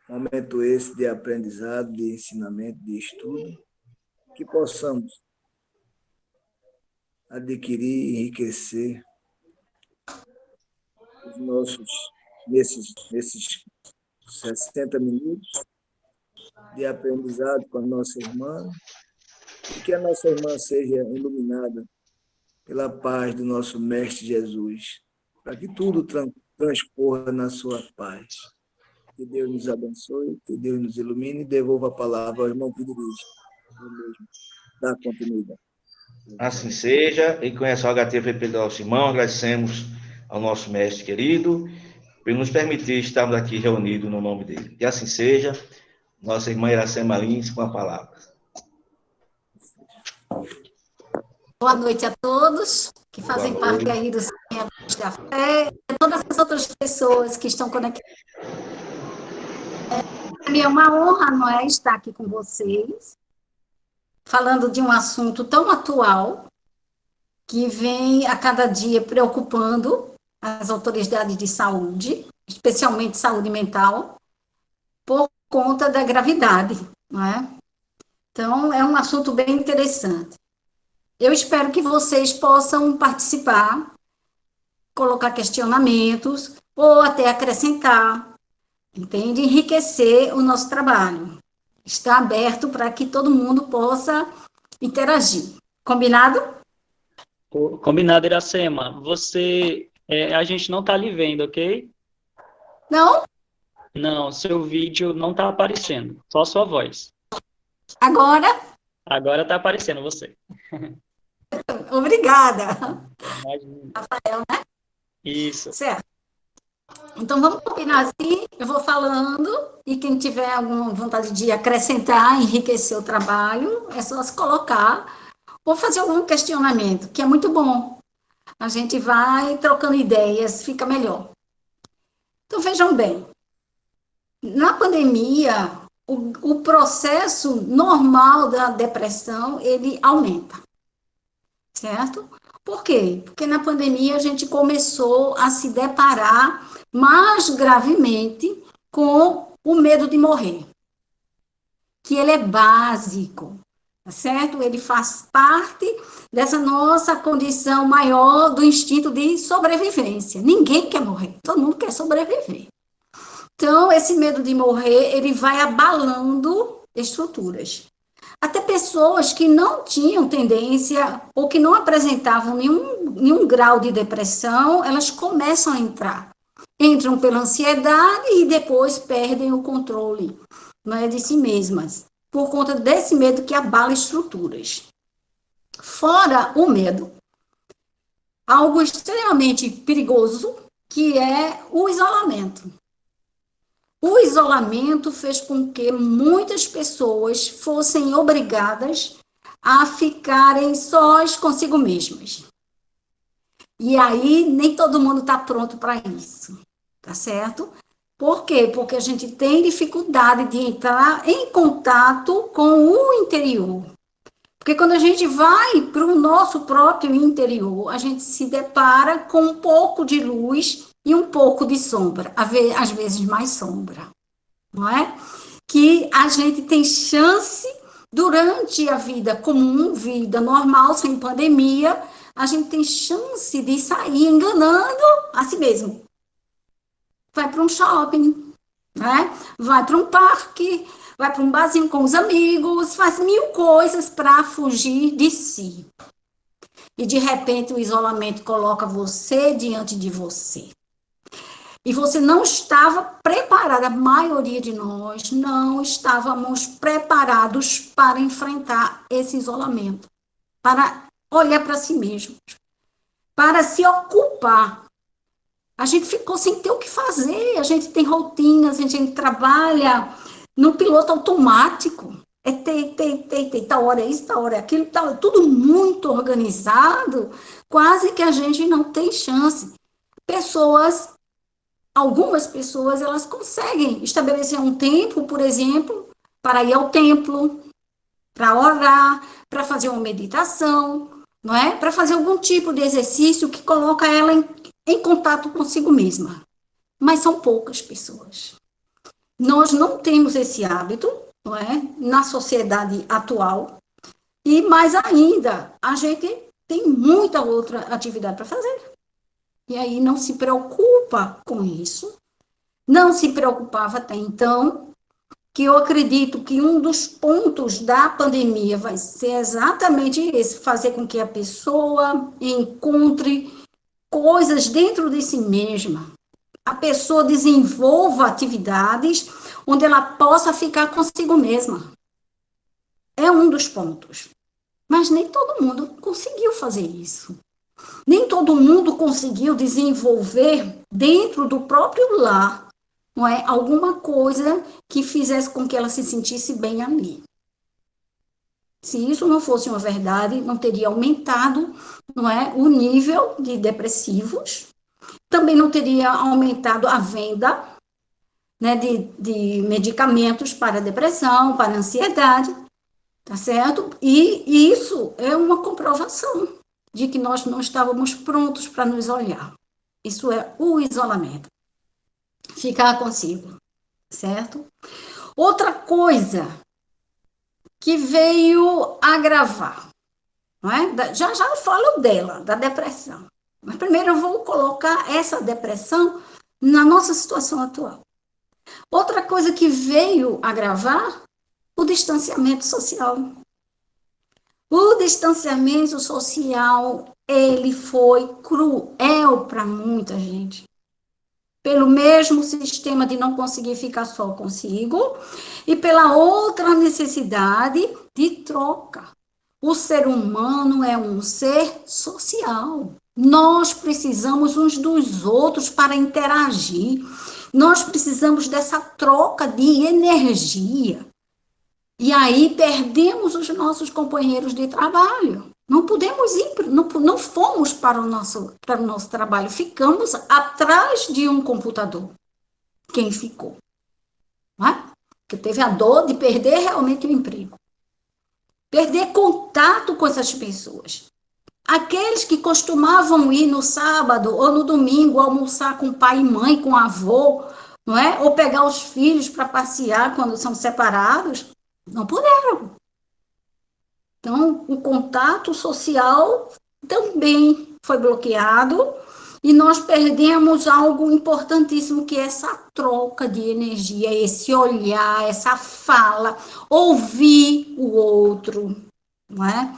Momento esse de aprendizado, de ensinamento, de estudo, que possamos adquirir e enriquecer os nossos, nesses 60 minutos de aprendizado com a nossa irmã, e que a nossa irmã seja iluminada pela paz do nosso Mestre Jesus, para que tudo transcorra na sua paz. Que Deus nos abençoe, que Deus nos ilumine e devolva a palavra ao irmão que dirige. Eu mesmo dar continuidade. Assim seja, e com essa HTVP do nosso irmão, agradecemos ao nosso mestre querido por nos permitir estarmos aqui reunidos no nome dele. Que assim seja, nossa irmã Iracema Lins com a palavra. Boa noite a todos que fazem parte aí do Cinema da Fé, e todas as outras pessoas que estão conectadas. Para mim é uma honra, não é, estar aqui com vocês, falando de um assunto tão atual, que vem a cada dia preocupando as autoridades de saúde, especialmente saúde mental, por conta da gravidade, não é? Então, é um assunto bem interessante. Eu espero que vocês possam participar, colocar questionamentos, ou até acrescentar, entende? Enriquecer o nosso trabalho. Está aberto para que todo mundo possa interagir. Combinado? Combinado, Iracema. A gente não está lhe vendo, ok? Não? Não, seu vídeo não está aparecendo, só sua voz. Agora? Agora está aparecendo você. Obrigada. Imagina. Rafael, né? Isso. Certo. Então, vamos combinar assim, eu vou falando, e quem tiver alguma vontade de acrescentar, enriquecer o trabalho, é só se colocar, ou fazer algum questionamento, que é muito bom. A gente vai trocando ideias, fica melhor. Então, vejam bem, na pandemia, o processo normal da depressão, ele aumenta, certo? Por quê? Porque na pandemia a gente começou a se deparar mais gravemente com o medo de morrer, que ele é básico, tá certo? Ele faz parte dessa nossa condição maior do instinto de sobrevivência. Ninguém quer morrer, todo mundo quer sobreviver. Então, esse medo de morrer, ele vai abalando estruturas. Até pessoas que não tinham tendência ou que não apresentavam nenhum grau de depressão, elas começam a entrar. Entram pela ansiedade e depois perdem o controle, não é, de si mesmas, por conta desse medo que abala estruturas. Fora o medo, algo extremamente perigoso, que é o isolamento. O isolamento fez com que muitas pessoas fossem obrigadas a ficarem sós consigo mesmas. E aí, nem todo mundo está pronto para isso, tá certo? Por quê? Porque a gente tem dificuldade de entrar em contato com o interior. Porque quando a gente vai para o nosso próprio interior, a gente se depara com um pouco de luz e um pouco de sombra, às vezes mais sombra. Não é? Que a gente tem chance, durante a vida comum, vida normal, sem pandemia, a gente tem chance de sair enganando a si mesmo. Vai para um shopping, né? Vai para um parque, vai para um barzinho com os amigos, faz mil coisas para fugir de si. E, de repente, o isolamento coloca você diante de você. E você não estava preparada, a maioria de nós não estávamos preparados para enfrentar esse isolamento, para olhar para si mesmo, para se ocupar. A gente ficou sem ter o que fazer, a gente tem rotinas, a gente trabalha no piloto automático. É tal hora é isso, tal hora é aquilo, tal, tudo muito organizado, quase que a gente não tem chance. Algumas pessoas, elas conseguem estabelecer um tempo, por exemplo, para ir ao templo, para orar, para fazer uma meditação, não é? Para fazer algum tipo de exercício que coloca ela em contato consigo mesma. Mas são poucas pessoas. Nós não temos esse hábito, não é? Na sociedade atual. E mais ainda, a gente tem muita outra atividade para fazer. E aí não se preocupa com isso. Não se preocupava até então, que eu acredito que um dos pontos da pandemia vai ser exatamente esse, fazer com que a pessoa encontre coisas dentro de si mesma. A pessoa desenvolva atividades onde ela possa ficar consigo mesma. É um dos pontos. Mas nem todo mundo conseguiu fazer isso. Nem todo mundo conseguiu desenvolver dentro do próprio lar, não é, alguma coisa que fizesse com que ela se sentisse bem ali. Se isso não fosse uma verdade, não teria aumentado, não é, o nível de depressivos, também não teria aumentado a venda, né, de medicamentos para depressão, para ansiedade, tá certo? E isso é uma comprovação de que nós não estávamos prontos para nos olhar. Isso é o isolamento. Ficar consigo, certo? Outra coisa que veio agravar, não é? Já eu falo dela, da depressão. Mas primeiro eu vou colocar essa depressão na nossa situação atual. Outra coisa que veio agravar, o distanciamento social. O distanciamento social, ele foi cruel para muita gente. Pelo mesmo sistema de não conseguir ficar só consigo e pela outra necessidade de troca. O ser humano é um ser social. Nós precisamos uns dos outros para interagir. Nós precisamos dessa troca de energia. E aí perdemos os nossos companheiros de trabalho. Não podemos ir, não fomos para o nosso trabalho, ficamos atrás de um computador. Quem ficou? Não é? Que teve a dor de perder realmente o emprego. Perder contato com essas pessoas. Aqueles que costumavam ir no sábado ou no domingo almoçar com pai e mãe, com avô, não é? Ou pegar os filhos para passear quando são separados, não puderam. Então, o contato social também foi bloqueado e nós perdemos algo importantíssimo, que é essa troca de energia, esse olhar, essa fala, ouvir o outro, não é?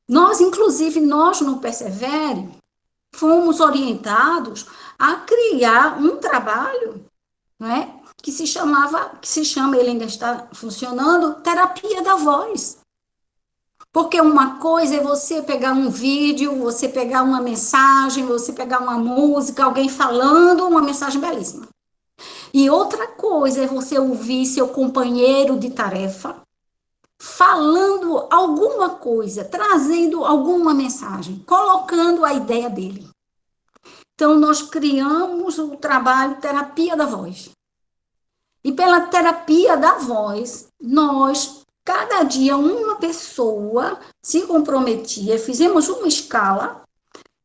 Nós, inclusive, nós no Persevere, fomos orientados a criar um trabalho, não é? Que se chama, ele ainda está funcionando, terapia da voz. Porque uma coisa é você pegar um vídeo, você pegar uma mensagem, você pegar uma música, alguém falando uma mensagem belíssima. E outra coisa é você ouvir seu companheiro de tarefa falando alguma coisa, trazendo alguma mensagem, colocando a ideia dele. Então, nós criamos o trabalho Terapia da Voz. E pela terapia da voz, nós, cada dia, uma pessoa se comprometia, fizemos uma escala,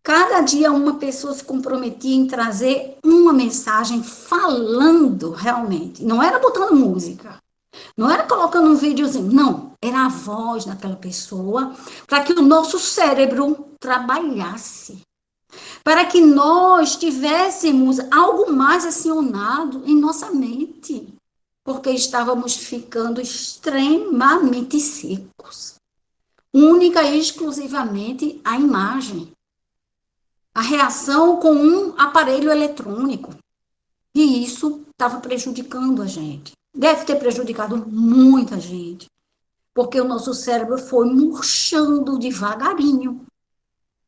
cada dia uma pessoa se comprometia em trazer uma mensagem falando realmente. Não era botando música, não era colocando um videozinho, não. Era a voz daquela pessoa, para que o nosso cérebro trabalhasse. Para que nós tivéssemos algo mais acionado em nossa mente, porque estávamos ficando extremamente secos. Única e exclusivamente a imagem. A reação com um aparelho eletrônico. E isso estava prejudicando a gente. Deve ter prejudicado muita gente, porque o nosso cérebro foi murchando devagarinho.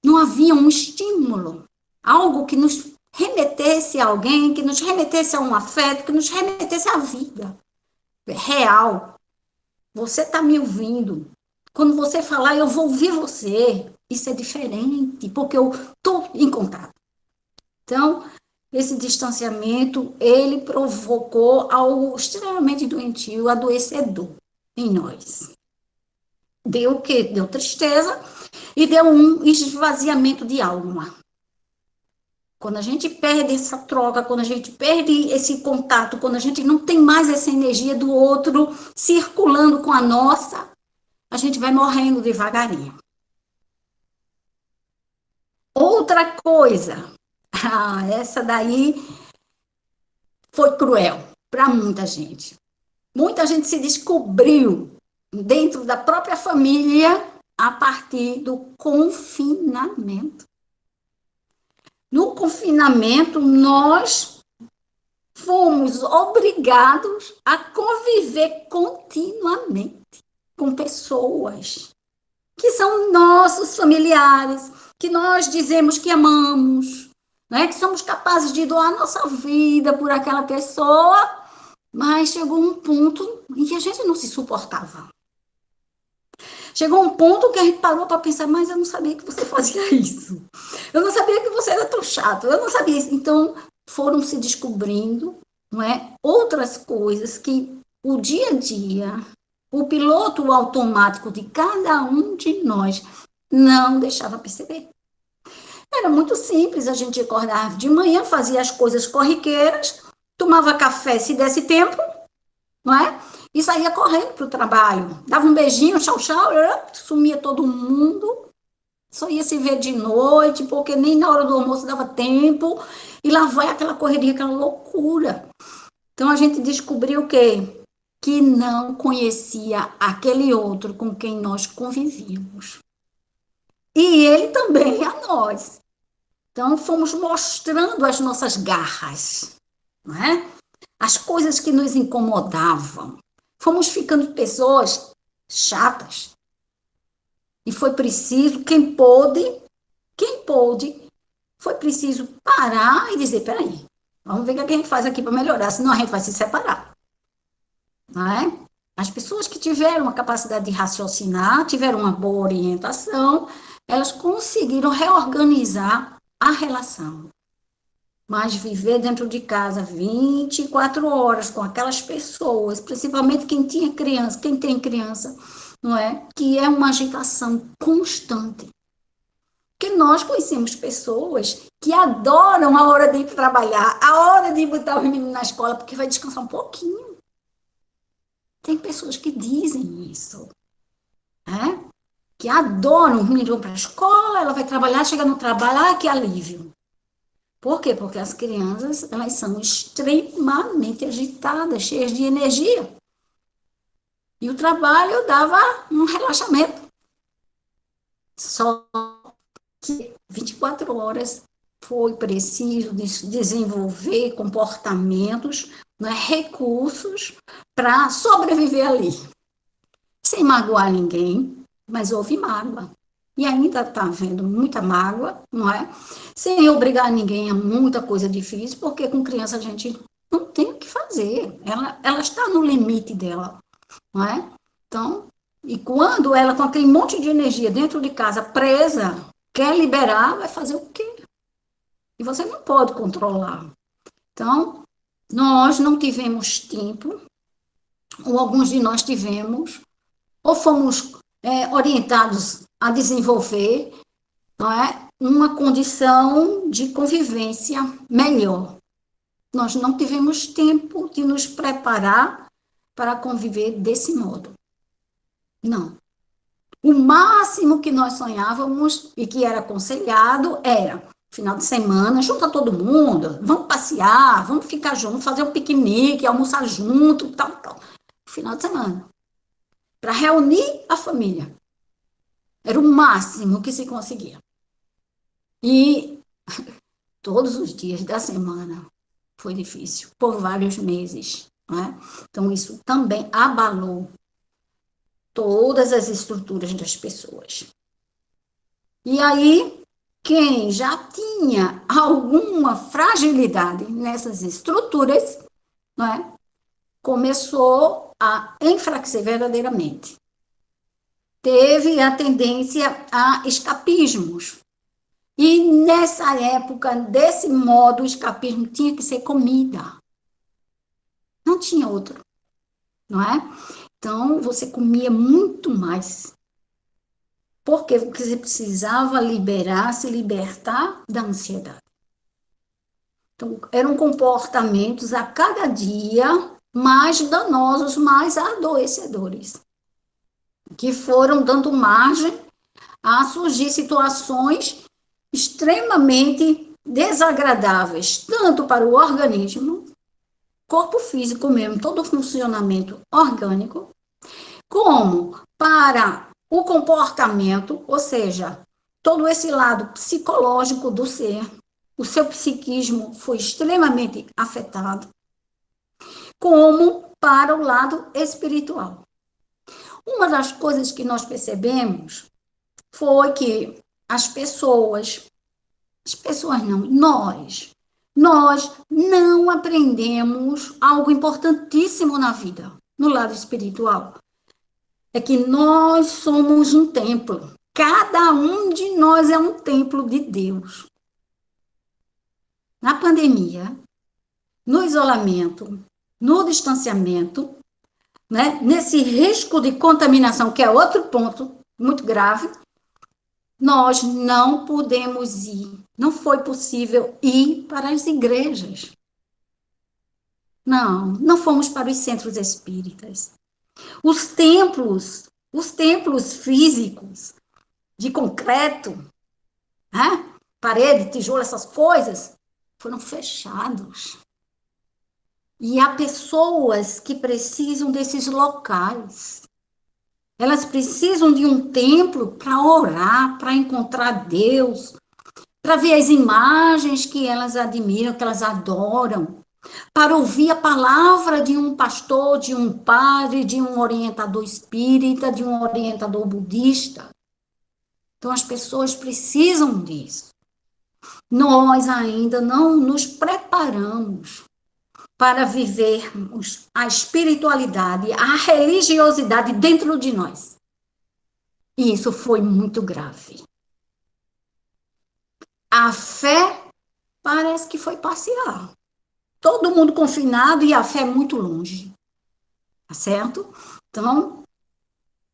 Não havia um estímulo, algo que nos remetesse a alguém, que nos remetesse a um afeto, que nos remetesse à vida real. Você está me ouvindo. Quando você falar, eu vou ouvir você. Isso é diferente, porque eu estou em contato. Então, esse distanciamento, ele provocou algo extremamente doentio, adoecedor em nós. Deu o quê? Deu tristeza e deu um esvaziamento de alma. quando a gente perde essa troca, quando a gente perde esse contato, quando a gente não tem mais essa energia do outro circulando com a nossa, a gente vai morrendo devagarinho. Outra coisa, essa daí foi cruel para muita gente. Muita gente se descobriu dentro da própria família a partir do confinamento. No confinamento, nós fomos obrigados a conviver continuamente com pessoas que são nossos familiares, que nós dizemos que amamos, né? Que somos capazes de doar nossa vida por aquela pessoa, mas chegou um ponto em que a gente não se suportava. Chegou um ponto que a gente parou para pensar, mas eu não sabia que você fazia isso. Eu não sabia que você era tão chato. Eu não sabia isso. Então, foram se descobrindo, não é, outras coisas que o dia a dia, o piloto automático de cada um de nós não deixava perceber. Era muito simples, a gente acordava de manhã, fazia as coisas corriqueiras, tomava café se desse tempo, não é? E saía correndo para o trabalho. Dava um beijinho, tchau, tchau, sumia todo mundo. Só ia se ver de noite, porque nem na hora do almoço dava tempo. E lá vai aquela correria, aquela loucura. Então, a gente descobriu o quê? Que não conhecia aquele outro com quem nós convivíamos. E ele também a nós. Então, fomos mostrando as nossas garras, não é? As coisas que nos incomodavam. Fomos ficando pessoas chatas. E foi preciso, quem pôde, foi preciso parar e dizer, peraí, vamos ver o que a gente faz aqui para melhorar, senão a gente vai se separar. Não é? As pessoas que tiveram a capacidade de raciocinar, tiveram uma boa orientação, elas conseguiram reorganizar a relação. Mas viver dentro de casa 24 horas com aquelas pessoas, principalmente quem tinha criança, quem tem criança, não é? Que é uma agitação constante. Porque nós conhecemos pessoas que adoram a hora de ir trabalhar, a hora de botar os meninos na escola, porque vai descansar um pouquinho. Tem pessoas que dizem isso, né? Que adoram os meninos para a escola, ela vai trabalhar, chega no trabalho, que alívio. Por quê? Porque as crianças, elas são extremamente agitadas, cheias de energia. E o trabalho dava um relaxamento. Só que 24 horas foi preciso desenvolver comportamentos, né, recursos para sobreviver ali. Sem magoar ninguém, mas houve mágoa. E ainda está havendo muita mágoa, não é? Sem obrigar ninguém a muita coisa difícil, porque com criança a gente não tem o que fazer. Ela está no limite dela, não é? Então, e quando ela, com aquele monte de energia dentro de casa, presa, quer liberar, vai fazer o quê? E você não pode controlar. Então, nós não tivemos tempo, ou alguns de nós tivemos, ou fomos orientados a desenvolver, não é, uma condição de convivência melhor. Nós não tivemos tempo de nos preparar para conviver desse modo. Não. O máximo que nós sonhávamos e que era aconselhado era, final de semana, junta todo mundo, vamos passear, vamos ficar juntos, fazer um piquenique, almoçar junto, tal. Final de semana. Para reunir a família. Era o máximo que se conseguia. E todos os dias da semana foi difícil, por vários meses. Não é? Então, isso também abalou todas as estruturas das pessoas. E aí, quem já tinha alguma fragilidade nessas estruturas, não é? Começou a enfraquecer verdadeiramente. Teve a tendência a escapismos. E nessa época, desse modo, o escapismo tinha que ser comida. Não tinha outro, não é? Então, você comia muito mais. Por quê? Porque você precisava se libertar da ansiedade. Então, eram comportamentos a cada dia mais danosos, mais adoecedores, que foram dando margem a surgir situações extremamente desagradáveis, tanto para o organismo, corpo físico mesmo, todo o funcionamento orgânico, como para o comportamento, ou seja, todo esse lado psicológico do ser, o seu psiquismo foi extremamente afetado, como para o lado espiritual. Uma das coisas que nós percebemos foi que as pessoas não, nós não aprendemos algo importantíssimo na vida, no lado espiritual. É que nós somos um templo. Cada um de nós é um templo de Deus. Na pandemia, no isolamento, no distanciamento, né, nesse risco de contaminação, que é outro ponto muito grave, nós não pudemos ir, não foi possível ir para as igrejas. Não fomos para os centros espíritas. Os templos físicos, de concreto, né? Parede, tijolo, essas coisas, foram fechados. E há pessoas que precisam desses locais. Elas precisam de um templo para orar, para encontrar Deus, para ver as imagens que elas admiram, que elas adoram, para ouvir a palavra de um pastor, de um padre, de um orientador espírita, de um orientador budista. Então, as pessoas precisam disso. Nós ainda não nos preparamos para vivermos a espiritualidade, a religiosidade dentro de nós. E isso foi muito grave. A fé parece que foi parcial. Todo mundo confinado e a fé muito longe. Tá certo? Então,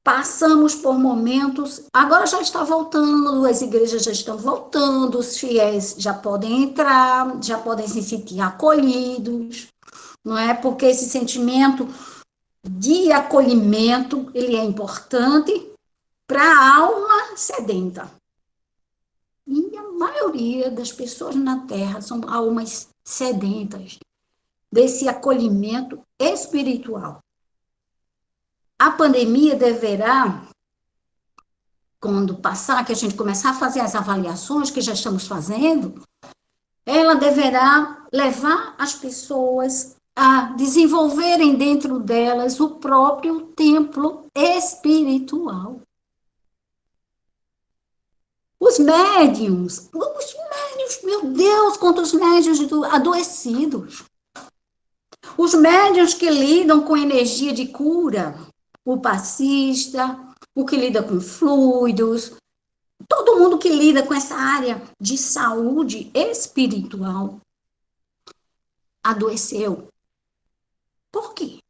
passamos por momentos, agora já está voltando, as igrejas já estão voltando, os fiéis já podem entrar, já podem se sentir acolhidos, não é? Porque esse sentimento de acolhimento, ele é importante para a alma sedenta. E a maioria das pessoas na Terra são almas sedentas desse acolhimento espiritual. A pandemia deverá, quando passar, que a gente começar a fazer as avaliações que já estamos fazendo, ela deverá levar as pessoas a desenvolverem dentro delas o próprio templo espiritual. Os médiuns, meu Deus, quantos médiuns adoecidos. Os médiuns que lidam com energia de cura, o passista, o que lida com fluidos, todo mundo que lida com essa área de saúde espiritual adoeceu. Por quê?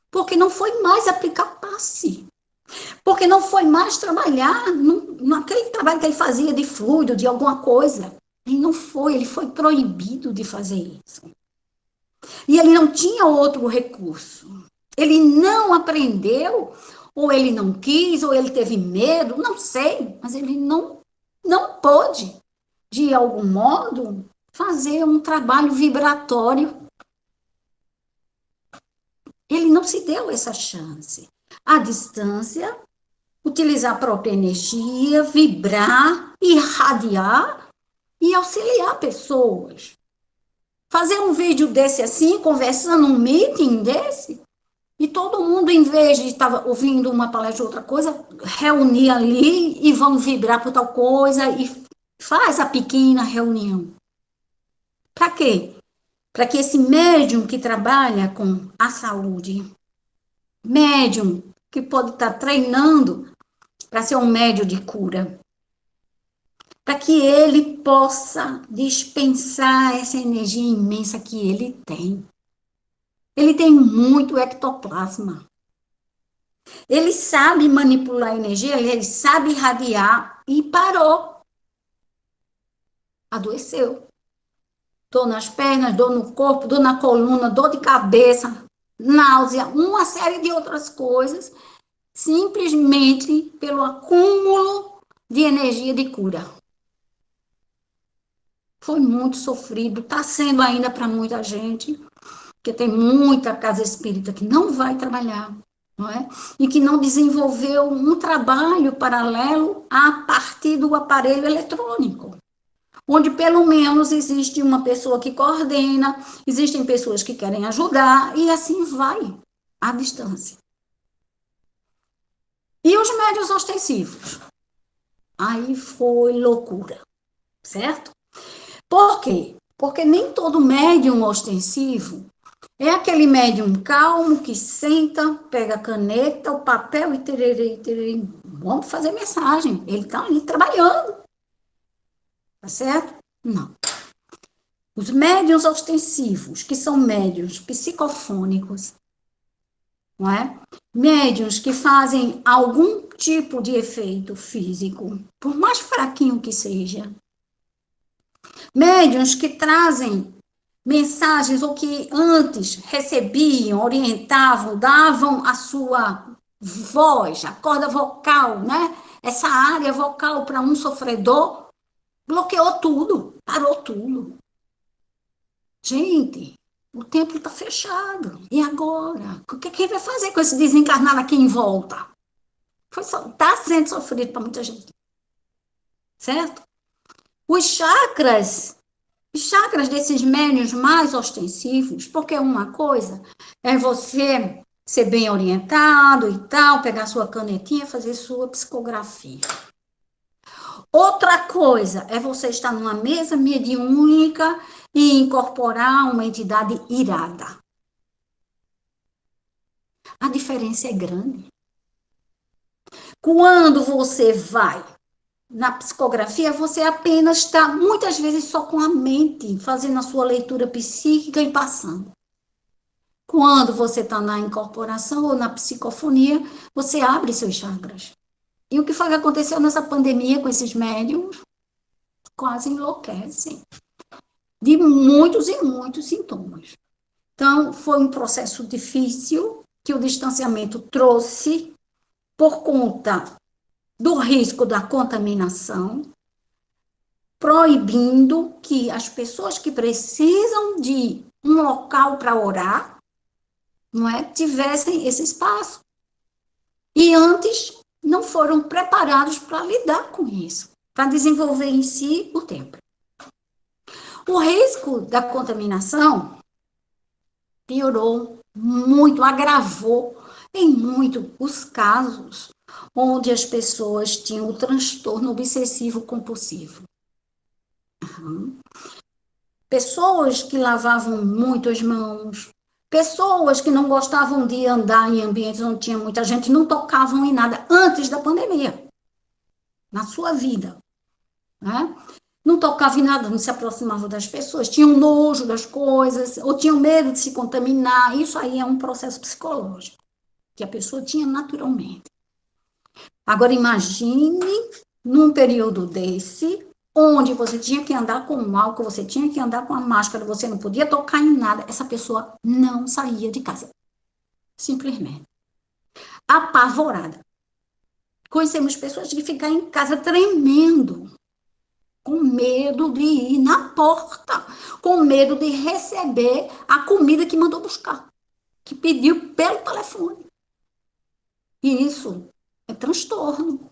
Porque não foi mais aplicar passe. Porque não foi mais trabalhar naquele trabalho que ele fazia de fluido, de alguma coisa. Ele foi proibido de fazer isso. E ele não tinha outro recurso. Ele não aprendeu, ou ele não quis, ou ele teve medo, não sei, mas ele não pôde, de algum modo, fazer um trabalho vibratório. Ele não se deu essa chance. À distância, utilizar a própria energia, vibrar, irradiar e auxiliar pessoas. Fazer um vídeo desse assim, conversando, um meeting desse, e todo mundo, em vez de estar ouvindo uma palestra ou outra coisa, reunir ali e vão vibrar por tal coisa e faz a pequena reunião. Para quê? Para que esse médium que trabalha com a saúde, médium que pode estar treinando para ser um médium de cura, para que ele possa dispensar essa energia imensa que ele tem. Ele tem muito ectoplasma. Ele sabe manipular a energia, ele sabe irradiar e parou. Adoeceu. dor nas pernas, dor no corpo, dor na coluna, dor de cabeça, náusea, uma série de outras coisas, simplesmente pelo acúmulo de energia de cura. Foi muito sofrido, está sendo ainda para muita gente, porque tem muita casa espírita que não vai trabalhar, não é? E que não desenvolveu um trabalho paralelo a partir do aparelho eletrônico, onde pelo menos existe uma pessoa que coordena, existem pessoas que querem ajudar, e assim vai, à distância. E os médios ostensivos? Aí foi loucura, certo? Por quê? Porque nem todo médium ostensivo é aquele médium calmo que senta, pega a caneta, o papel e tererê, vamos fazer mensagem. Ele está ali trabalhando. Tá certo? Não. Os médiuns ostensivos, que são médiuns psicofônicos, não é? Médiuns que fazem algum tipo de efeito físico, por mais fraquinho que seja. Médiuns que trazem mensagens ou que antes recebiam, orientavam, davam a sua voz, a corda vocal, né? Essa área vocal para um sofredor, bloqueou tudo, parou tudo. Gente, o templo está fechado. E agora? O que quem vai fazer com esse desencarnado aqui em volta? Está sendo sofrido para muita gente. Certo? Os chakras desses médiuns mais ostensivos, porque uma coisa é você ser bem orientado e tal, pegar sua canetinha, fazer sua psicografia. Outra coisa é você estar numa mesa mediúnica e incorporar uma entidade irada. A diferença é grande. Quando você vai na psicografia, você apenas está, muitas vezes, só com a mente, fazendo a sua leitura psíquica e passando. Quando você está na incorporação ou na psicofonia, você abre seus chakras. E o que foi que aconteceu nessa pandemia com esses médiums? Quase enlouquecem. De muitos e muitos sintomas. Então, foi um processo difícil que o distanciamento trouxe por conta do risco da contaminação, proibindo que as pessoas que precisam de um local para orar, não é, tivessem esse espaço. E antes não foram preparados para lidar com isso, para desenvolver em si o templo. O risco da contaminação piorou muito, agravou em muito os casos onde as pessoas tinham o transtorno obsessivo compulsivo. Pessoas que lavavam muito as mãos, pessoas que não gostavam de andar em ambientes onde tinha muita gente, não tocavam em nada antes da pandemia, na sua vida, né? Não tocava em nada, não se aproximava das pessoas, tinham nojo das coisas, ou tinham medo de se contaminar. Isso aí é um processo psicológico, que a pessoa tinha naturalmente. Agora, imagine num período desse, onde você tinha que andar com o álcool, você tinha que andar com a máscara, você não podia tocar em nada, essa pessoa não saía de casa. Simplesmente. Apavorada. Conhecemos pessoas que ficam em casa tremendo, com medo de ir na porta, com medo de receber a comida que mandou buscar, que pediu pelo telefone. E isso é transtorno,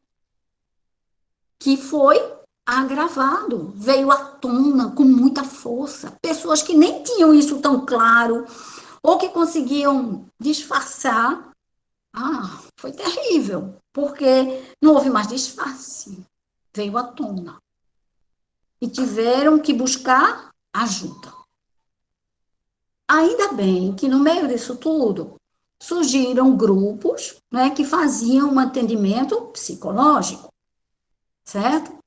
que foi agravado, veio à tona com muita força. Pessoas que nem tinham isso tão claro, ou que conseguiam disfarçar. Foi terrível, porque não houve mais disfarce, veio à tona. E tiveram que buscar ajuda. Ainda bem que no meio disso tudo, surgiram grupos, né, que faziam um atendimento psicológico, certo?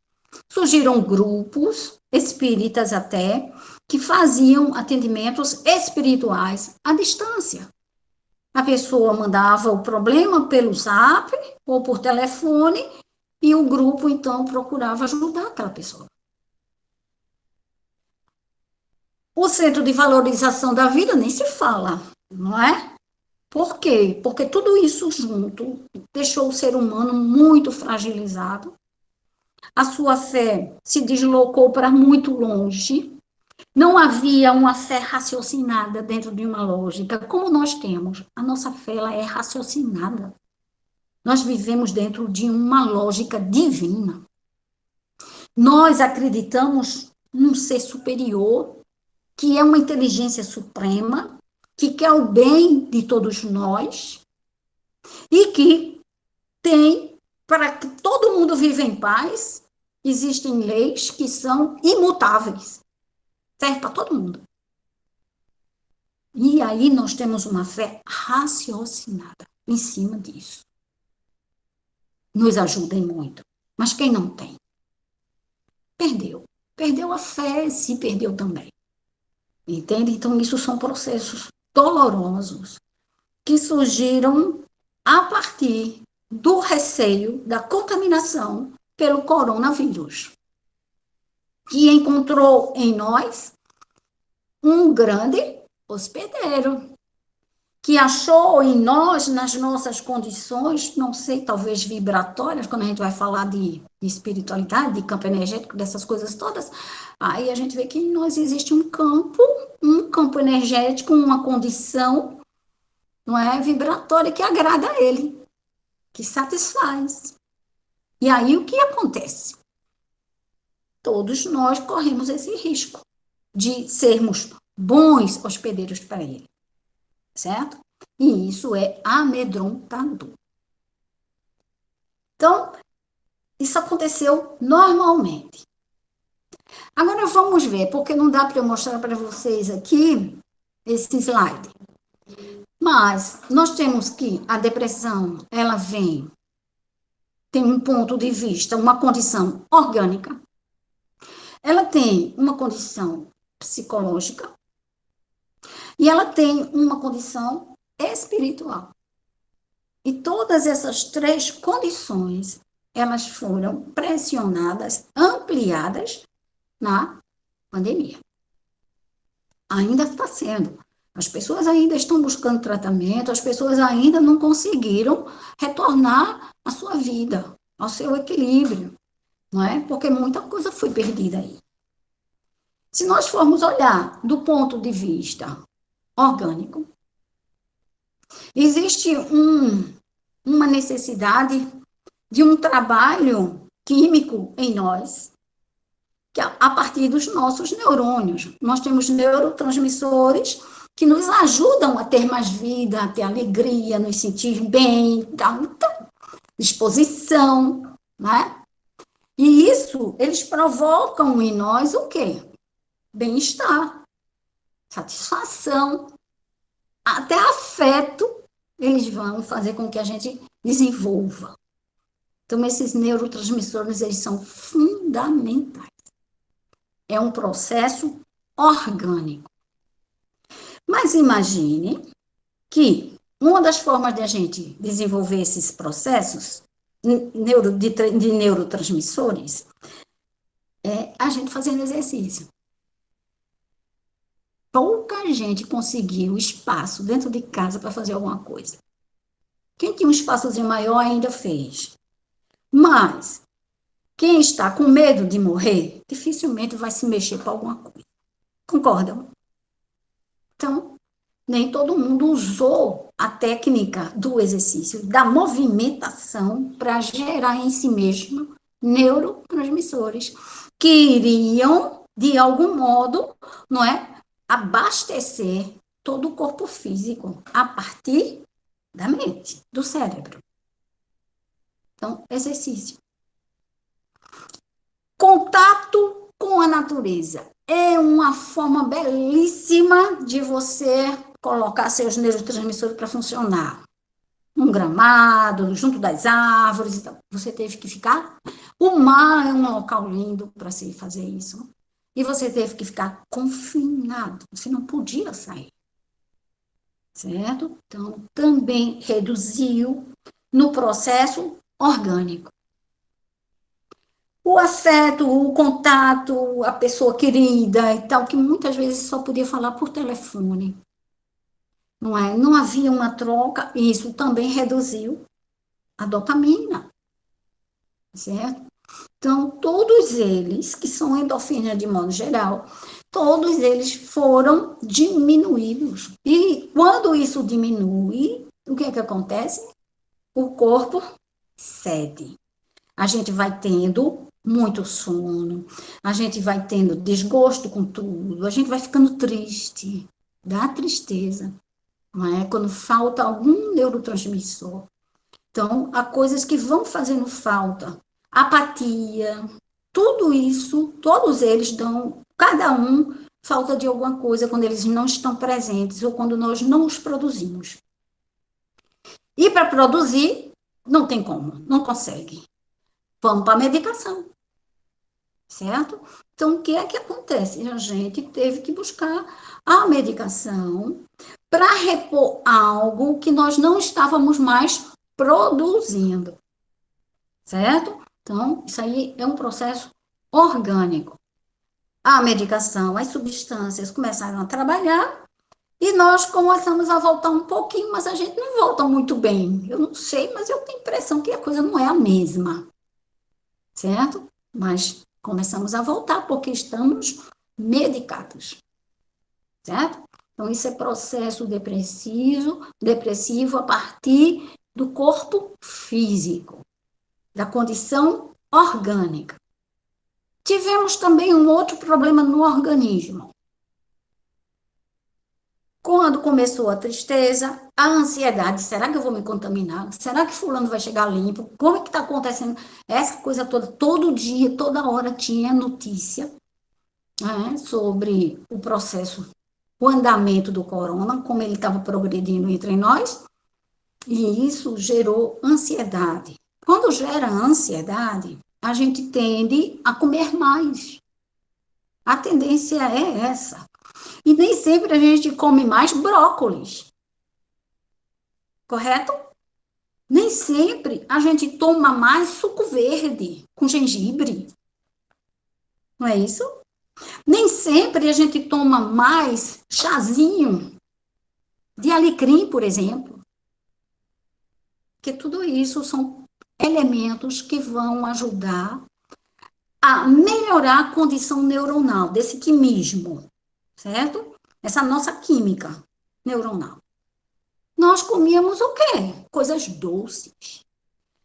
Surgiram grupos, espíritas até, que faziam atendimentos espirituais à distância. A pessoa mandava o problema pelo zap ou por telefone e o grupo, então, procurava ajudar aquela pessoa. O centro de valorização da vida nem se fala, não é? Por quê? Porque tudo isso junto deixou o ser humano muito fragilizado. A sua fé se deslocou para muito longe. Não havia uma fé raciocinada dentro de uma lógica, como nós temos. A nossa fé ela é raciocinada. Nós vivemos dentro de uma lógica divina. Nós acreditamos num ser superior, que é uma inteligência suprema, que quer o bem de todos nós e que tem, para que todo mundo viva em paz, existem leis que são imutáveis. Serve para todo mundo. E aí nós temos uma fé raciocinada em cima disso. Nos ajudem muito. Mas quem não tem? Perdeu. Perdeu a fé, se perdeu também. Entende? Então, isso são processos dolorosos que surgiram a partir do receio da contaminação pelo coronavírus, que encontrou em nós um grande hospedeiro, que achou em nós, nas nossas condições, não sei, talvez vibratórias, quando a gente vai falar de espiritualidade, de campo energético, dessas coisas todas, aí a gente vê que em nós existe um campo energético, uma condição, não é, vibratória que agrada a ele, que satisfaz. E aí o que acontece? Todos nós corremos esse risco de sermos bons hospedeiros para ele, certo? E isso é amedrontador. Então, isso aconteceu normalmente. Agora vamos ver, porque não dá para eu mostrar para vocês aqui esse slide. Mas nós temos que a depressão, ela tem um ponto de vista, uma condição orgânica, ela tem uma condição psicológica e ela tem uma condição espiritual. E todas essas três condições, elas foram pressionadas, ampliadas na pandemia. Ainda está sendo. As pessoas ainda estão buscando tratamento, as pessoas ainda não conseguiram retornar à sua vida, ao seu equilíbrio, não é? Porque muita coisa foi perdida aí. Se nós formos olhar do ponto de vista orgânico, existe uma necessidade de um trabalho químico em nós, que a partir dos nossos neurônios. Nós temos neurotransmissores que nos ajudam a ter mais vida, a ter alegria, nos sentir bem, dar muita disposição, né? E isso, eles provocam em nós o quê? Bem-estar, satisfação, até afeto, eles vão fazer com que a gente desenvolva. Então, esses neurotransmissores, eles são fundamentais. É um processo orgânico. Mas imagine que uma das formas de a gente desenvolver esses processos de neurotransmissores é a gente fazendo exercício. Pouca gente conseguiu espaço dentro de casa para fazer alguma coisa. Quem tinha um espaçozinho maior ainda fez. Mas quem está com medo de morrer, dificilmente vai se mexer para alguma coisa. Concordam? Então, nem todo mundo usou a técnica do exercício, da movimentação, para gerar em si mesmo neurotransmissores que iriam, de algum modo, não é, abastecer todo o corpo físico a partir da mente, do cérebro. Então, exercício. Contato com a natureza é uma forma belíssima de você colocar seus neurotransmissores para funcionar. Um gramado, junto das árvores, então, você teve que ficar. O mar é um local lindo para se fazer isso. E você teve que ficar confinado, você não podia sair. Certo? Então, também reduziu no processo orgânico. o afeto, o contato, a pessoa querida e tal, que muitas vezes só podia falar por telefone, não é? Não havia uma troca, e isso também reduziu a dopamina, certo? Então, todos eles, que são endorfinas de modo geral, todos eles foram diminuídos. E quando isso diminui, o que é que acontece? O corpo cede. A gente vai tendo muito sono, a gente vai tendo desgosto com tudo, a gente vai ficando triste, dá tristeza, não é? Quando falta algum neurotransmissor. Então, há coisas que vão fazendo falta, apatia, tudo isso, todos eles dão, cada um falta de alguma coisa quando eles não estão presentes ou quando nós não os produzimos. E para produzir, não tem como, não consegue. Vamos para a medicação, certo? Então, o que é que acontece? A gente teve que buscar a medicação para repor algo que nós não estávamos mais produzindo, certo? Então, isso aí é um processo orgânico. A medicação, as substâncias começaram a trabalhar e nós começamos a voltar um pouquinho, mas a gente não volta muito bem. Eu não sei, mas eu tenho a impressão que a coisa não é a mesma, certo? Mas começamos a voltar porque estamos medicados, certo? Então, isso é processo depressivo a partir do corpo físico, da condição orgânica. Tivemos também um outro problema no organismo. Quando começou a tristeza, a ansiedade, será que eu vou me contaminar? Será que fulano vai chegar limpo? Como é que está acontecendo? Essa coisa toda, todo dia, toda hora tinha notícia, né, sobre o processo, o andamento do corona, como ele estava progredindo entre nós, e isso gerou ansiedade. Quando gera ansiedade, a gente tende a comer mais. A tendência é essa. E nem sempre a gente come mais brócolis. Correto? Nem sempre a gente toma mais suco verde com gengibre. Não é isso? Nem sempre a gente toma mais chazinho de alecrim, por exemplo. Porque tudo isso são elementos que vão ajudar a melhorar a condição neuronal, desse quimismo, certo? Essa nossa química neuronal. Nós comíamos o quê? Coisas doces.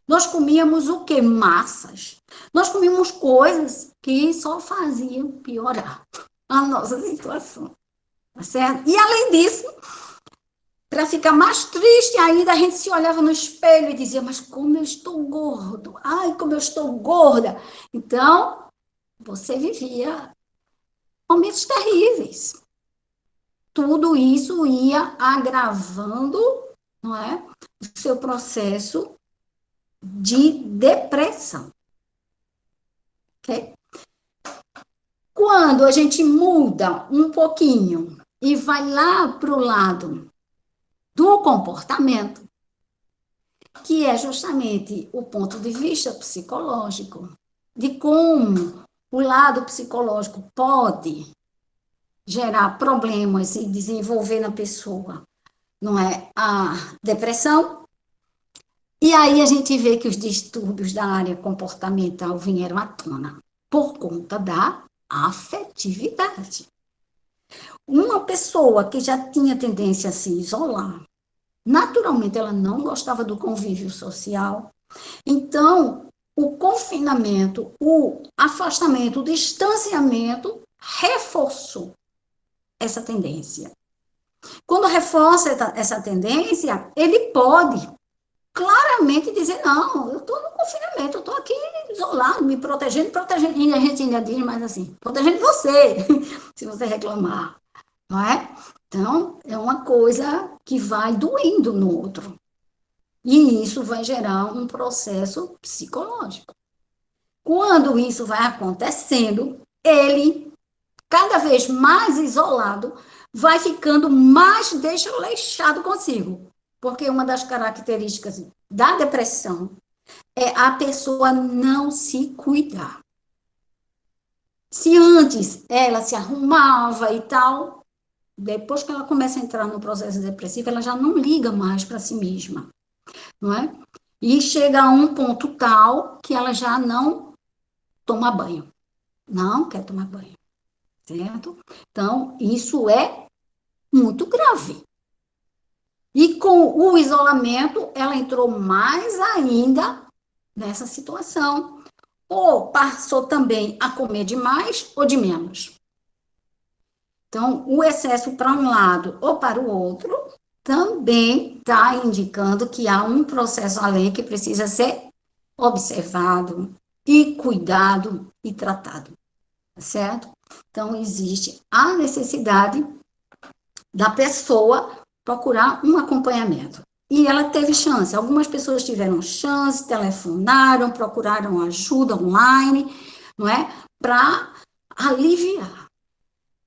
Nós comíamos o quê? Massas. Nós comíamos coisas que só faziam piorar a nossa situação, tá certo? E além disso, para ficar mais triste ainda, a gente se olhava no espelho e dizia, mas como eu estou gordo, ai, como eu estou gorda. Então, você vivia momentos terríveis. Tudo isso ia agravando, não é, o seu processo de depressão. Ok? Quando a gente muda um pouquinho e vai lá para o lado do comportamento, que é justamente o ponto de vista psicológico, de como o lado psicológico pode gerar problemas e desenvolver na pessoa, não é, a depressão. E aí a gente vê que os distúrbios da área comportamental vieram à tona por conta da afetividade. Uma pessoa que já tinha tendência a se isolar, naturalmente ela não gostava do convívio social. Então, o confinamento, o afastamento, o distanciamento reforçou essa tendência. Quando reforça essa tendência, ele pode claramente dizer, não, eu estou no confinamento, eu estou aqui isolado, me protegendo, e a gente ainda diz mais assim, protegendo você, se você reclamar, não é? Então, é uma coisa que vai doendo no outro. E isso vai gerar um processo psicológico. Quando isso vai acontecendo, ele, cada vez mais isolado, vai ficando mais desleixado consigo. Porque uma das características da depressão é a pessoa não se cuidar. Se antes ela se arrumava e tal, depois que ela começa a entrar no processo depressivo, ela já não liga mais para si mesma, não é? E chega a um ponto tal que ela já não toma banho, não quer tomar banho, certo? Então, isso é muito grave. E com o isolamento, ela entrou mais ainda nessa situação. Ou passou também a comer de mais ou de menos. Então, o excesso para um lado ou para o outro também está indicando que há um processo além que precisa ser observado e cuidado e tratado, certo? Então, existe a necessidade da pessoa procurar um acompanhamento. E ela teve chance. Algumas pessoas tiveram chance, telefonaram, procuraram ajuda online, não é? Para aliviar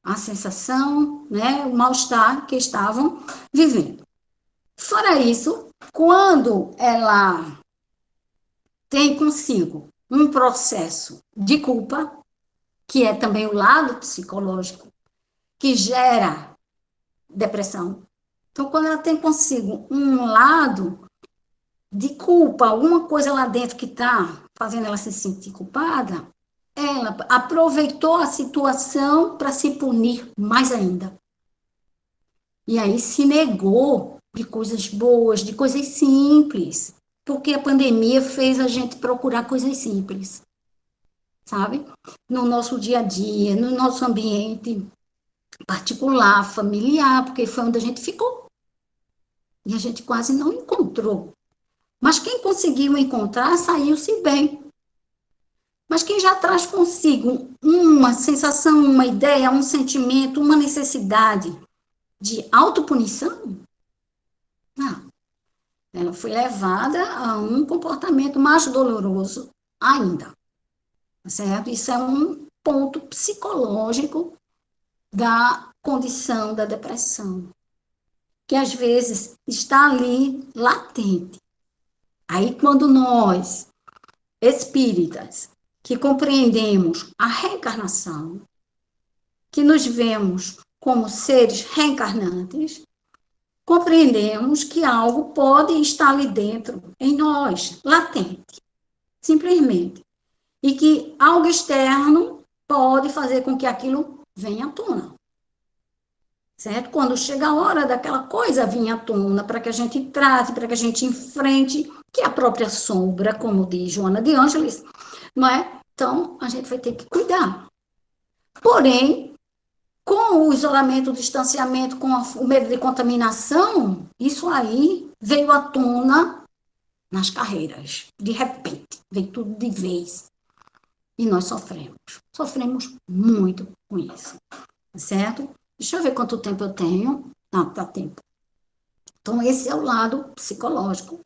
a sensação, né, o mal-estar que estavam vivendo. Fora isso, quando ela tem consigo um processo de culpa, que é também o lado psicológico, que gera depressão. Então, quando ela tem consigo um lado de culpa, alguma coisa lá dentro que está fazendo ela se sentir culpada, ela aproveitou a situação para se punir mais ainda. E aí se negou de coisas boas, de coisas simples, porque a pandemia fez a gente procurar coisas simples, sabe? No nosso dia a dia, no nosso ambiente particular, familiar, porque foi onde a gente ficou. E a gente quase não encontrou. Mas quem conseguiu encontrar, saiu-se bem. Mas quem já traz consigo uma sensação, uma ideia, um sentimento, uma necessidade de autopunição, não. Ela foi levada a um comportamento mais doloroso ainda, certo? Isso é um ponto psicológico da condição da depressão, que às vezes está ali latente. Aí, quando nós, espíritas, que compreendemos a reencarnação, que nos vemos como seres reencarnantes, compreendemos que algo pode estar ali dentro, em nós, latente, simplesmente. E que algo externo pode fazer com que aquilo venha à tona. Certo? Quando chega a hora daquela coisa vir à tona, para que a gente trate, para que a gente enfrente, que é a própria sombra, como diz Joana de Ângeles, não é? Então, a gente vai ter que cuidar. Porém, com o isolamento, o distanciamento, com o medo de contaminação, isso aí veio à tona nas carreiras. De repente, veio tudo de vez. E nós sofremos. Sofremos muito com isso. Certo? Deixa eu ver quanto tempo eu tenho. Ah, tá tempo. Então, esse é o lado psicológico.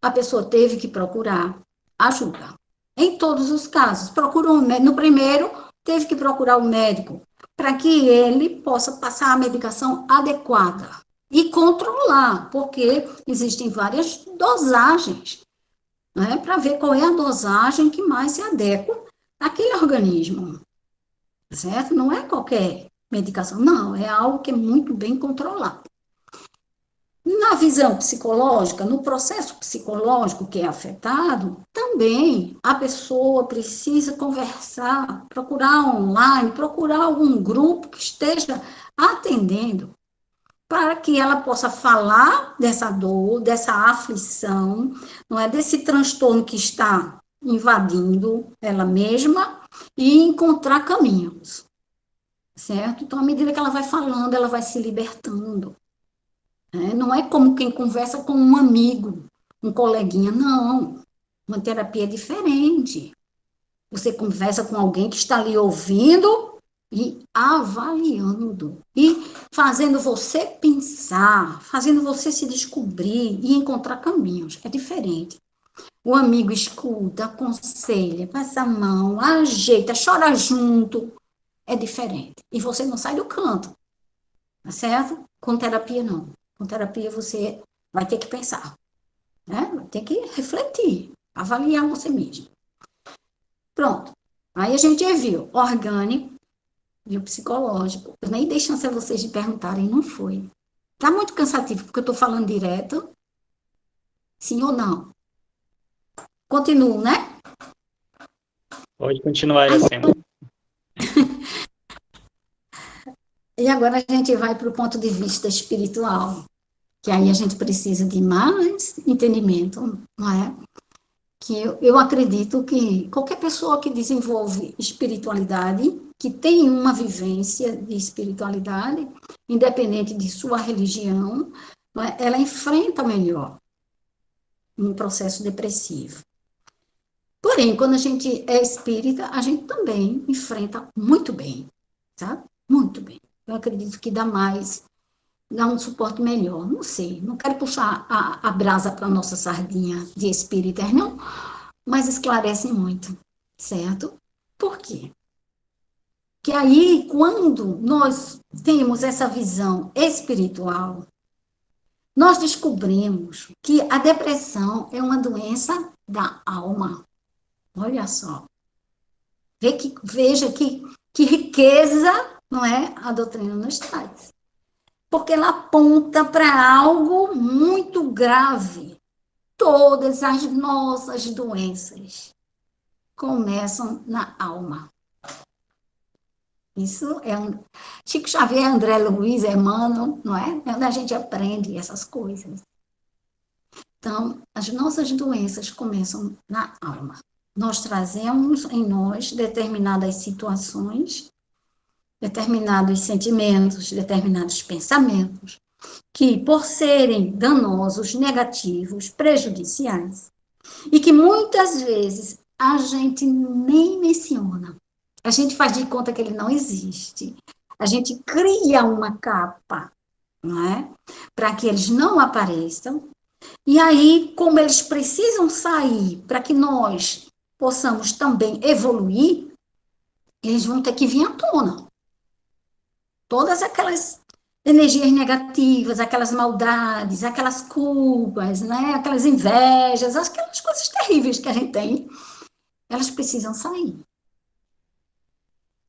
A pessoa teve que procurar ajuda. Em todos os casos. Procurou um médico. No primeiro, teve que procurar o médico para que ele possa passar a medicação adequada e controlar, porque existem várias dosagens, né, para ver qual é a dosagem que mais se adequa àquele organismo, certo? Não é qualquer medicação, não, é algo que é muito bem controlado. Na visão psicológica, no processo psicológico que é afetado, também a pessoa precisa conversar, procurar online, procurar algum grupo que esteja atendendo, para que ela possa falar dessa dor, dessa aflição, não é, desse transtorno que está invadindo ela mesma e encontrar caminhos, certo? Então, à medida que ela vai falando, ela vai se libertando. Não é como quem conversa com um amigo, um coleguinha, não. Uma terapia é diferente. Você conversa com alguém que está ali ouvindo e avaliando. E fazendo você pensar, fazendo você se descobrir e encontrar caminhos. É diferente. O amigo escuta, aconselha, passa a mão, ajeita, chora junto. É diferente. E você não sai do canto. Tá certo? Com terapia, não. Com terapia, você vai ter que pensar, né? Vai ter que refletir, avaliar você mesmo. Pronto. Aí a gente viu orgânico, viu psicológico. Eu nem dei chance a vocês de perguntarem, não foi. Tá muito cansativo, porque eu tô falando direto. Sim ou não? Continuo, né? Pode continuar, Iracema. E agora a gente vai para o ponto de vista espiritual, que aí a gente precisa de mais entendimento, não é? Que eu acredito que qualquer pessoa que desenvolve espiritualidade, que tem uma vivência de espiritualidade, independente de sua religião, não é? Ela enfrenta melhor um processo depressivo. Porém, quando a gente é espírita, a gente também enfrenta muito bem, sabe? Muito bem. Eu acredito que dá um suporte melhor. Não sei, não quero puxar a brasa para a nossa sardinha de espíritas, não, mas esclarece muito, certo? Por quê? Que aí, quando nós temos essa visão espiritual, nós descobrimos que a depressão é uma doença da alma. Olha só. Veja que riqueza, não é? A doutrina nos traz. Porque ela aponta para algo muito grave. Todas as nossas doenças começam na alma. Isso é Chico Xavier, André Luiz, Emmanuel, não é? É onde a gente aprende essas coisas. Então, as nossas doenças começam na alma. Nós trazemos em nós determinadas situações, determinados sentimentos, determinados pensamentos, que, por serem danosos, negativos, prejudiciais, e que muitas vezes a gente nem menciona. A gente faz de conta que ele não existe. A gente cria uma capa, não é? Para que eles não apareçam. E aí, como eles precisam sair para que nós possamos também evoluir, eles vão ter que vir à tona. Todas aquelas energias negativas, aquelas maldades, aquelas culpas, né? Aquelas invejas, aquelas coisas terríveis que a gente tem, elas precisam sair.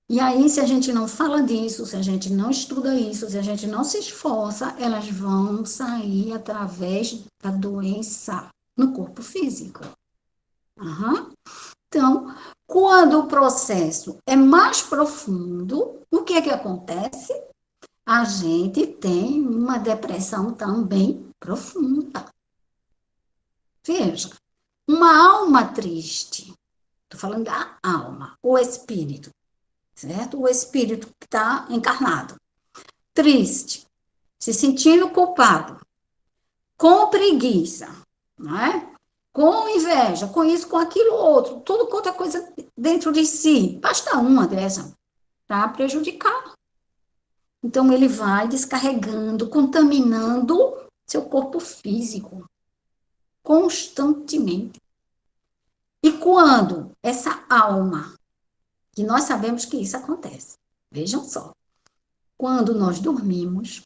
E aí, se a gente não fala disso, se a gente não estuda isso, se a gente não se esforça, elas vão sair através da doença no corpo físico. Uhum. Então, quando o processo é mais profundo, o que é que acontece? A gente tem uma depressão também profunda. Veja, uma alma triste, estou falando da alma, o espírito, certo? O espírito que está encarnado, triste, se sentindo culpado, com preguiça, não é? Com inveja, com isso, com aquilo outro, tudo quanto é coisa dentro de si. Basta uma dessa para prejudicar. Então, ele vai descarregando, contaminando seu corpo físico, constantemente. E quando essa alma, que nós sabemos que isso acontece, vejam só, quando nós dormimos,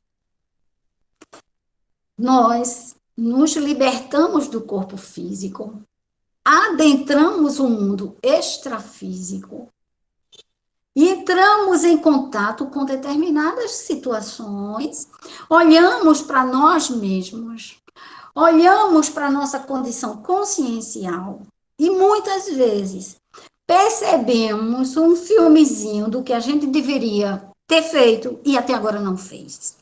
nós nos libertamos do corpo físico, adentramos o mundo extrafísico e entramos em contato com determinadas situações, olhamos para nós mesmos, olhamos para a nossa condição consciencial e muitas vezes percebemos um filmezinho do que a gente deveria ter feito e até agora não fez.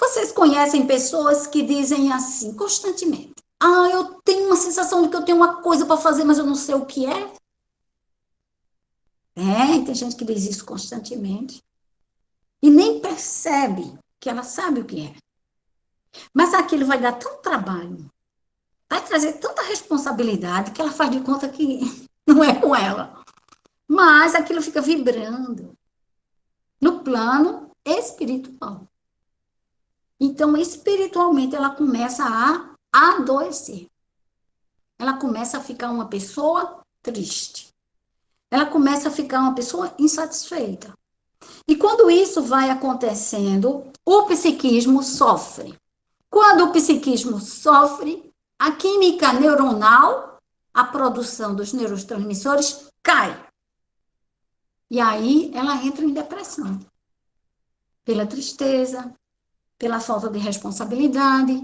Vocês conhecem pessoas que dizem assim constantemente: ah, eu tenho uma sensação de que eu tenho uma coisa para fazer, mas eu não sei o que é. Tem gente que diz isso constantemente e nem percebe que ela sabe o que é. Mas aquilo vai dar tanto trabalho, vai trazer tanta responsabilidade que ela faz de conta que não é com ela. Mas aquilo fica vibrando no plano espiritual. Então, espiritualmente, ela começa a adoecer. Ela começa a ficar uma pessoa triste. Ela começa a ficar uma pessoa insatisfeita. E quando isso vai acontecendo, o psiquismo sofre. Quando o psiquismo sofre, a química neuronal, a produção dos neurotransmissores, cai. E aí ela entra em depressão. Pela tristeza, pela falta de responsabilidade,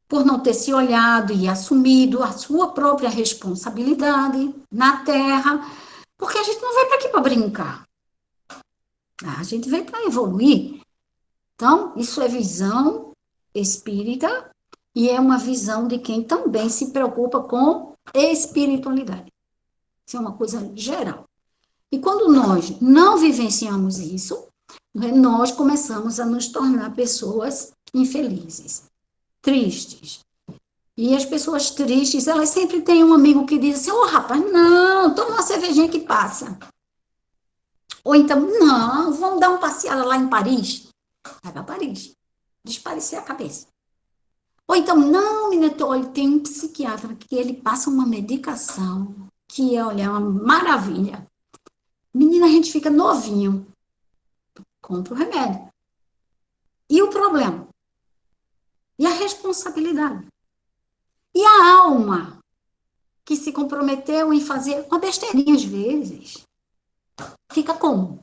por não ter se olhado e assumido a sua própria responsabilidade na Terra, porque a gente não veio para aqui para brincar. A gente veio para evoluir. Então, isso é visão espírita e é uma visão de quem também se preocupa com espiritualidade. Isso é uma coisa geral. E quando nós não vivenciamos isso, nós começamos a nos tornar pessoas infelizes, tristes. E as pessoas tristes, elas sempre têm um amigo que diz assim, rapaz, não, toma uma cervejinha que passa. Ou então, não, vamos dar uma passeada lá em Paris. Vai para Paris. Desparecer a cabeça. Ou então, não, menina, olha, tem um psiquiatra que ele passa uma medicação que é, olha, uma maravilha. Menina, a gente fica novinho. Compra o remédio. E o problema? E a responsabilidade? E a alma que se comprometeu em fazer uma besteirinha às vezes? Fica como?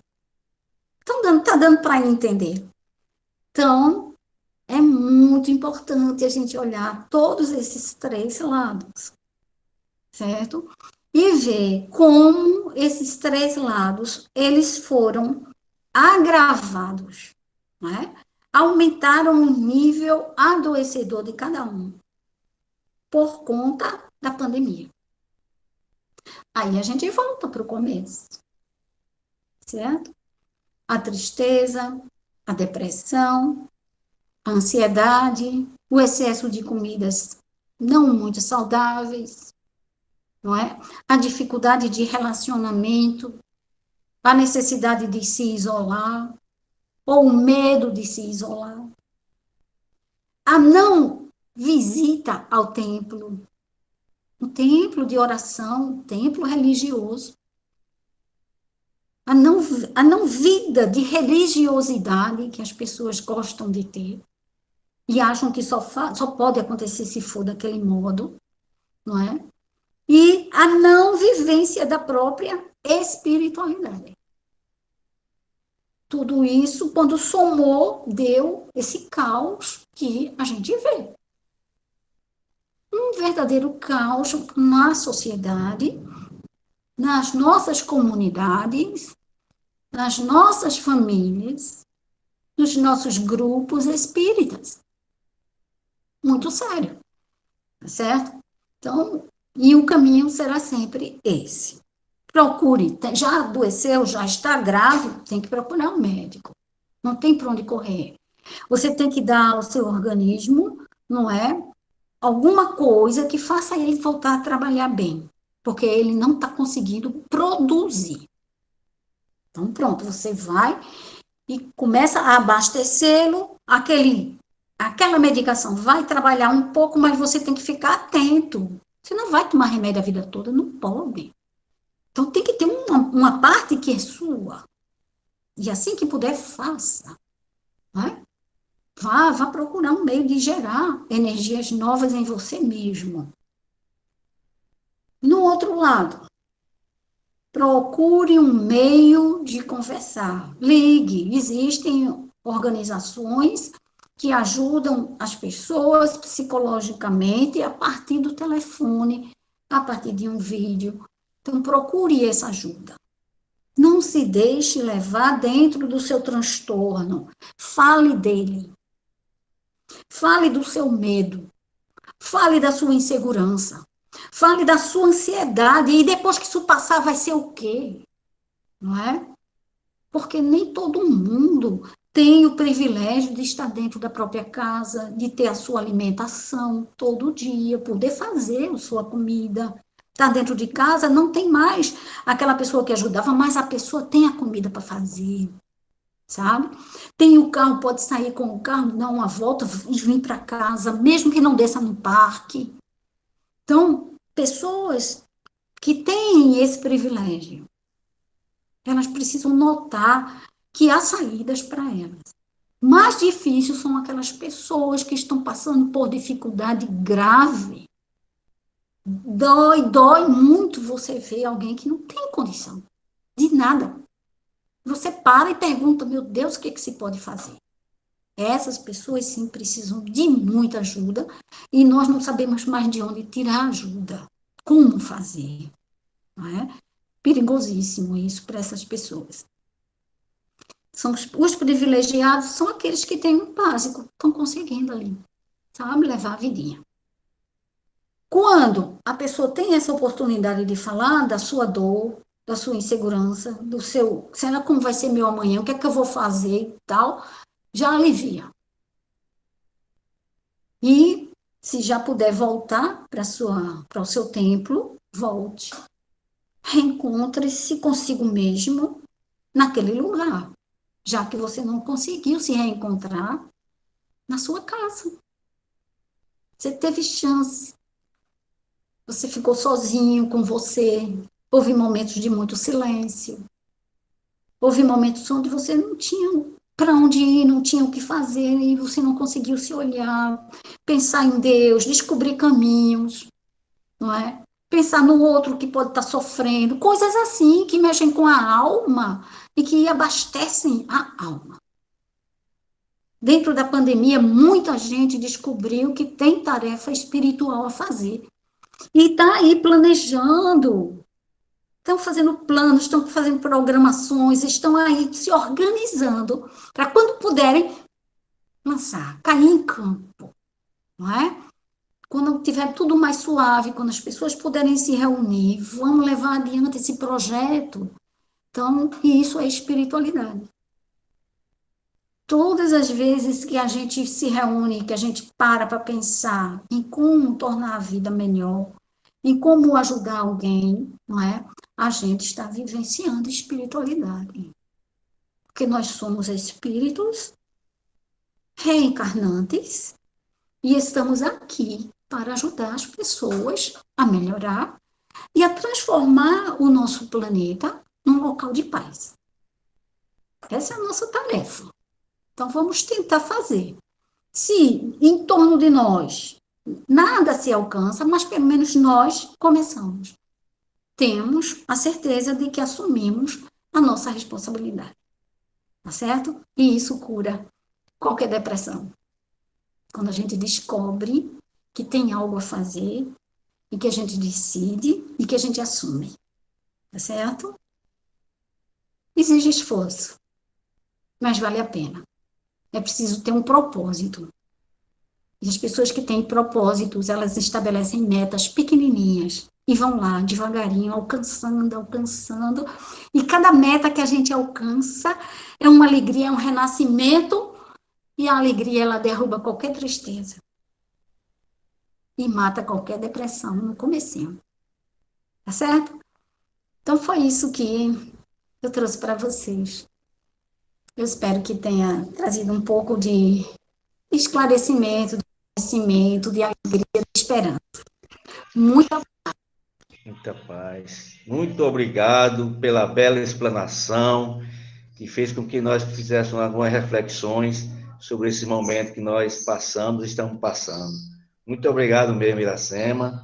Então, tá dando para entender. Então, é muito importante a gente olhar todos esses três lados, certo? E ver como esses três lados, eles foram agravados, né? Aumentaram o nível adoecedor de cada um, por conta da pandemia. Aí a gente volta para o começo, certo? A tristeza, a depressão, a ansiedade, o excesso de comidas não muito saudáveis, não é? A dificuldade de relacionamento, a necessidade de se isolar, ou o medo de se isolar, a não visita ao templo, um templo de oração, um templo religioso, a não vida de religiosidade que as pessoas gostam de ter e acham que só pode acontecer se for daquele modo, não é? E a não vivência da própria espiritualidade. Tudo isso, quando somou, deu esse caos que a gente vê. Um verdadeiro caos na sociedade, nas nossas comunidades, nas nossas famílias, nos nossos grupos espíritas. Muito sério, tá certo? Então, e o caminho será sempre esse. Procure, já adoeceu, já está grave, tem que procurar um médico. Não tem para onde correr. Você tem que dar ao seu organismo, não é? Alguma coisa que faça ele voltar a trabalhar bem, porque ele não está conseguindo produzir. Então, pronto, você vai e começa a abastecê-lo, aquela medicação vai trabalhar um pouco, mas você tem que ficar atento. Você não vai tomar remédio a vida toda, não pode. Então, tem que ter uma parte que é sua. E assim que puder, faça. Vai? Vá procurar um meio de gerar energias novas em você mesmo. No outro lado, procure um meio de conversar. Ligue. Existem organizações que ajudam as pessoas psicologicamente a partir do telefone, a partir de um vídeo. Então, procure essa ajuda. Não se deixe levar dentro do seu transtorno. Fale dele. Fale do seu medo. Fale da sua insegurança. Fale da sua ansiedade. E depois que isso passar, vai ser o quê? Não é? Porque nem todo mundo tem o privilégio de estar dentro da própria casa, de ter a sua alimentação todo dia, poder fazer a sua comida. Está dentro de casa, não tem mais aquela pessoa que ajudava, mas a pessoa tem a comida para fazer, sabe? Tem o carro, pode sair com o carro, dar uma volta e vir para casa, mesmo que não desça no parque. Então, pessoas que têm esse privilégio, elas precisam notar que há saídas para elas. Mais difíceis são aquelas pessoas que estão passando por dificuldade grave. Dói muito você ver alguém que não tem condição de nada. Você para e pergunta, meu Deus, o que que se pode fazer? Essas pessoas, sim, precisam de muita ajuda e nós não sabemos mais de onde tirar ajuda. Como fazer? Não é? Perigosíssimo isso para essas pessoas. São os privilegiados são aqueles que têm um básico, estão conseguindo ali, sabe, levar a vidinha. Quando a pessoa tem essa oportunidade de falar da sua dor, da sua insegurança, do seu, será como vai ser meu amanhã, o que é que eu vou fazer e tal, já alivia. E se já puder voltar para o seu templo, volte. Reencontre-se consigo mesmo naquele lugar, já que você não conseguiu se reencontrar na sua casa. Você teve chance. Você ficou sozinho com você. Houve momentos de muito silêncio. Houve momentos onde você não tinha para onde ir, não tinha o que fazer, e você não conseguiu se olhar, pensar em Deus, descobrir caminhos, não é? Pensar no outro que pode estar sofrendo, coisas assim que mexem com a alma e que abastecem a alma. Dentro da pandemia, muita gente descobriu que tem tarefa espiritual a fazer. E está aí planejando, estão fazendo planos, estão fazendo programações, estão aí se organizando para quando puderem lançar, cair em campo, não é? Quando tiver tudo mais suave, quando as pessoas puderem se reunir, vamos levar adiante esse projeto. Então, e isso é espiritualidade. Todas as vezes que a gente se reúne, que a gente para pensar em como tornar a vida melhor, em como ajudar alguém, não é? A gente está vivenciando espiritualidade. Porque nós somos espíritos reencarnantes e estamos aqui para ajudar as pessoas a melhorar e a transformar o nosso planeta num local de paz. Essa é a nossa tarefa. Então, vamos tentar fazer. Se em torno de nós nada se alcança, mas pelo menos nós começamos. Temos a certeza de que assumimos a nossa responsabilidade. Tá certo? E isso cura qualquer depressão. Quando a gente descobre que tem algo a fazer e que a gente decide e que a gente assume. Tá certo? Exige esforço, mas vale a pena. É preciso ter um propósito. E as pessoas que têm propósitos, elas estabelecem metas pequenininhas e vão lá devagarinho, alcançando, alcançando. E cada meta que a gente alcança é uma alegria, é um renascimento, e a alegria ela derruba qualquer tristeza e mata qualquer depressão no comecinho. Tá certo? Então foi isso que eu trouxe para vocês. Eu espero que tenha trazido um pouco de esclarecimento, de conhecimento, de alegria, de esperança. Muita Muita paz. Muito obrigado pela bela explanação, que fez com que nós fizéssemos algumas reflexões sobre esse momento que nós passamos e estamos passando. Muito obrigado mesmo, Iracema.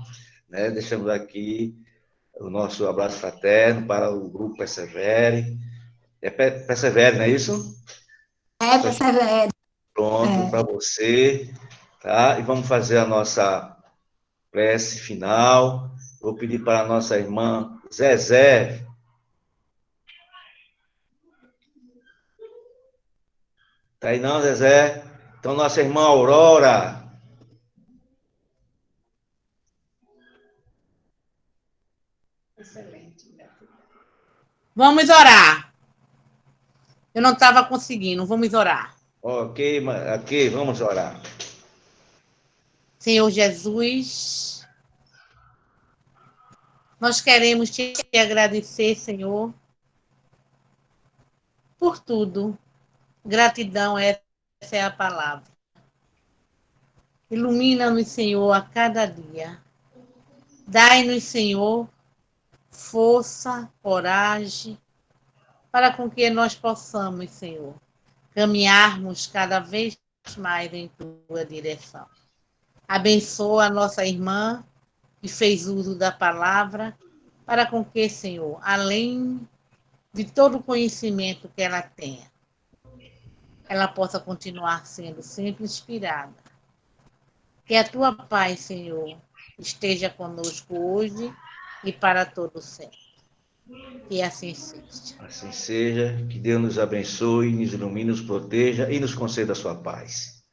Né? Deixamos aqui o nosso abraço fraterno para o grupo Persevere. É Persevere, não é isso? persevere. Pronto, para você. Tá? E vamos fazer a nossa prece final. Vou pedir para a nossa irmã Zezé. Tá aí não, Zezé? Então, nossa irmã Aurora. Vamos orar. Eu não estava conseguindo, vamos orar. Ok, aqui, vamos orar. Senhor Jesus, nós queremos te agradecer, Senhor, por tudo. Gratidão, essa é a palavra. Ilumina-nos, Senhor, a cada dia. Dai-nos, Senhor, força, coragem, para com que nós possamos, Senhor, caminharmos cada vez mais em tua direção. Abençoa a nossa irmã e fez uso da palavra, para com que, Senhor, além de todo o conhecimento que ela tenha, ela possa continuar sendo sempre inspirada. Que a tua paz, Senhor, esteja conosco hoje e para todo sempre. Que assim seja. Assim seja, que Deus nos abençoe, nos ilumine, nos proteja e nos conceda a sua paz.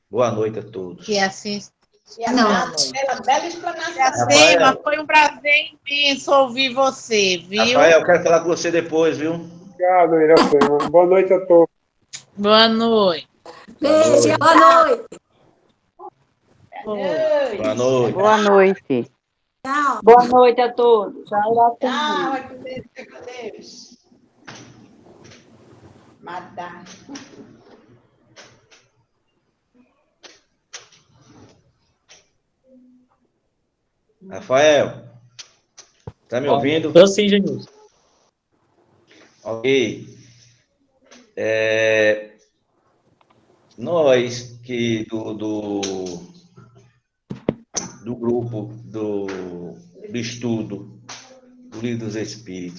Boa noite a todos. Que assim Não. Bela explanação. Iracema, foi um prazer imenso ouvir você, viu? Rafael, eu quero falar com você depois, viu? Obrigado, Iracema. Boa noite a todos. Boa noite. Beijo, boa noite. Boa noite. Boa noite. Tchau. Boa noite a todos. Tchau, vai com Deus, fica com Deus. Matar. Rafael, tá me ouvindo? Tô sim, Genilson. Ok. Nós que do grupo do estudo do Livro dos Espíritos,